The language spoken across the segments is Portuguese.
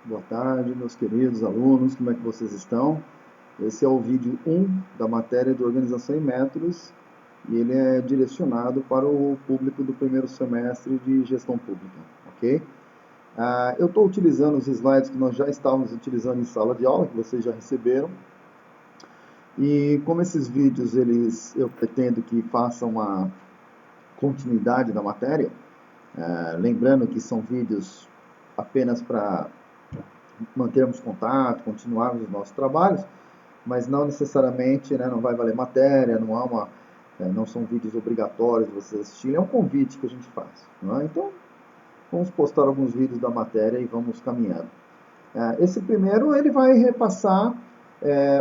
Boa tarde, meus queridos alunos, como é que vocês estão? Esse é o vídeo 1 da matéria de Organização e Métodos e ele é direcionado para o público do primeiro semestre de Gestão Pública, ok? Eu estou utilizando os slides que nós já estávamos utilizando em sala de aula, que vocês já receberam, e como esses vídeos eu pretendo que façam uma continuidade da matéria, lembrando que são vídeos apenas para mantermos contato, continuarmos os nossos trabalhos, mas não necessariamente, né, não vai valer matéria, não são vídeos obrigatórios de vocês assistirem, é um convite que a gente faz. Não é? Então, vamos postar alguns vídeos da matéria e vamos caminhando. Esse primeiro, ele vai repassar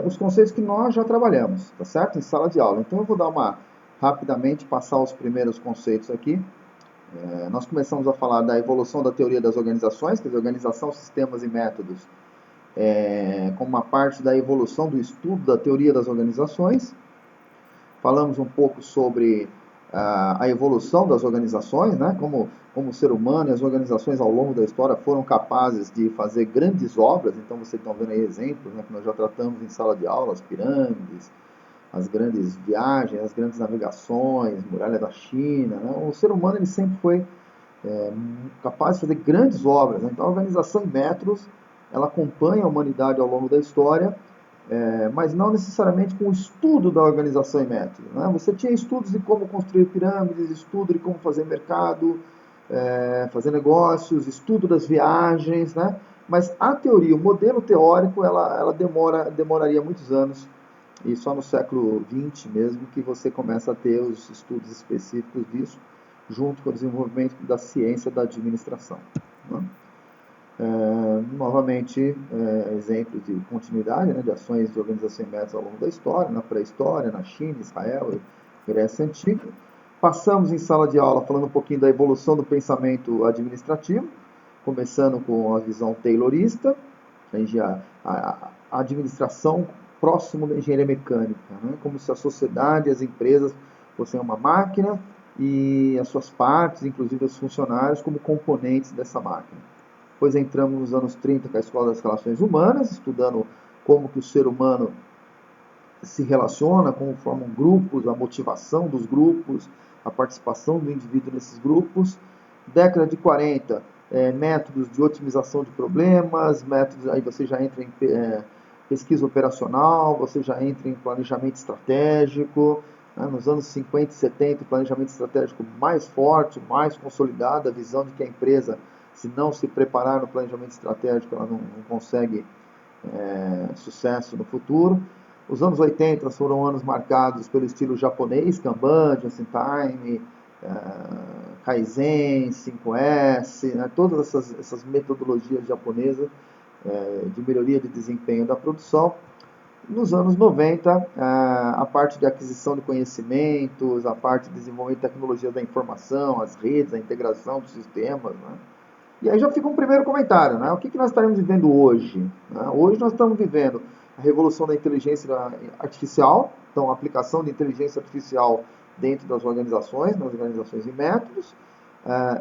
os conceitos que nós já trabalhamos, tá certo? Em sala de aula. Então, eu vou rapidamente, passar os primeiros conceitos aqui. Nós começamos a falar da evolução da teoria das organizações, quer dizer, organização, sistemas e métodos, como uma parte da evolução do estudo da teoria das organizações. Falamos um pouco sobre a evolução das organizações, né? Como o ser humano e as organizações ao longo da história foram capazes de fazer grandes obras. Então vocês estão vendo aí exemplos, né, que nós já tratamos em sala de aula, as pirâmides, as grandes viagens, as grandes navegações, muralha da China. Né? O ser humano ele sempre foi capaz de fazer grandes obras. Né? Então a organização em métodos ela acompanha a humanidade ao longo da história, mas não necessariamente com o estudo da organização em métodos. Né? Você tinha estudos de como construir pirâmides, estudo de como fazer mercado, fazer negócios, estudo das viagens, né? Mas a teoria, o modelo teórico, ela demoraria muitos anos, e só no século XX mesmo que você começa a ter os estudos específicos disso, junto com o desenvolvimento da ciência da administração. Né? Novamente, exemplos de continuidade, né, de ações de organização e métodos ao longo da história, na pré-história, na China, Israel e Grécia Antiga. Passamos em sala de aula falando um pouquinho da evolução do pensamento administrativo, começando com a visão taylorista, a administração próximo da engenharia mecânica, né, como se a sociedade e as empresas fossem uma máquina e as suas partes, inclusive os funcionários, como componentes dessa máquina. Depois entramos nos anos 30 com a Escola das Relações Humanas, estudando como que o ser humano se relaciona, como formam grupos, a motivação dos grupos, a participação do indivíduo nesses grupos. Década de 40, métodos de otimização de problemas, métodos, aí você já entra em pesquisa operacional, você já entra em planejamento estratégico. Né? Nos anos 50 e 70, o planejamento estratégico mais forte, mais consolidado, a visão de que a empresa, se não se preparar no planejamento estratégico, ela não consegue sucesso no futuro. Os anos 80 foram anos marcados pelo estilo japonês, Kanban, Just-in-Time, Kaizen, 5S, né? Todas essas metodologias japonesas de melhoria de desempenho da produção. Nos anos 90, a parte de aquisição de conhecimentos, a parte de desenvolvimento de tecnologia da informação, as redes, a integração dos sistemas, né? E aí já fica um primeiro comentário, né? O que nós estaremos vivendo hoje? Né? Hoje nós estamos vivendo a revolução da inteligência artificial, então a aplicação de inteligência artificial dentro das organizações, nas organizações e métodos,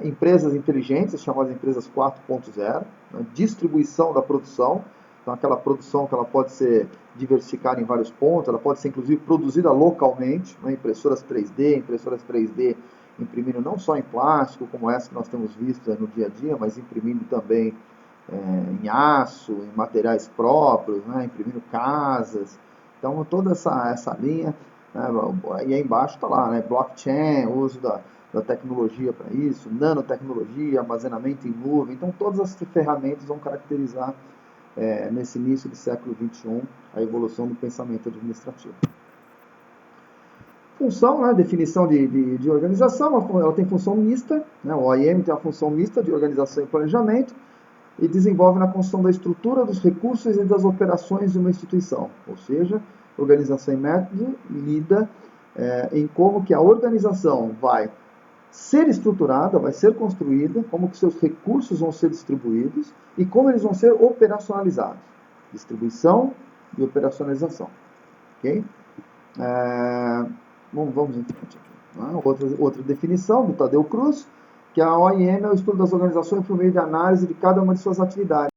empresas inteligentes, chamadas empresas 4.0, né? Distribuição da produção, então aquela produção que ela pode ser diversificada em vários pontos, ela pode ser inclusive produzida localmente, né? Impressoras 3D imprimindo não só em plástico, como essa que nós temos visto no dia a dia, mas imprimindo também em aço, em materiais próprios, né, imprimindo casas. Então, toda essa linha, né, e aí embaixo está lá, né, blockchain, uso da tecnologia para isso, nanotecnologia, armazenamento em nuvem. Então, todas as ferramentas vão caracterizar, nesse início do século XXI, a evolução do pensamento administrativo. Função, né, definição de organização, ela tem função mista, né, o OIM tem a função mista de organização e planejamento, e desenvolve na construção da estrutura, dos recursos e das operações de uma instituição. Ou seja, organização e método lida em como que a organização vai ser estruturada, vai ser construída, como que seus recursos vão ser distribuídos e como eles vão ser operacionalizados. Distribuição e operacionalização. Ok? Vamos em frente aqui. Outra definição do Tadeu Cruz, que a OIM é o estudo das organizações por meio de análise de cada uma de suas atividades.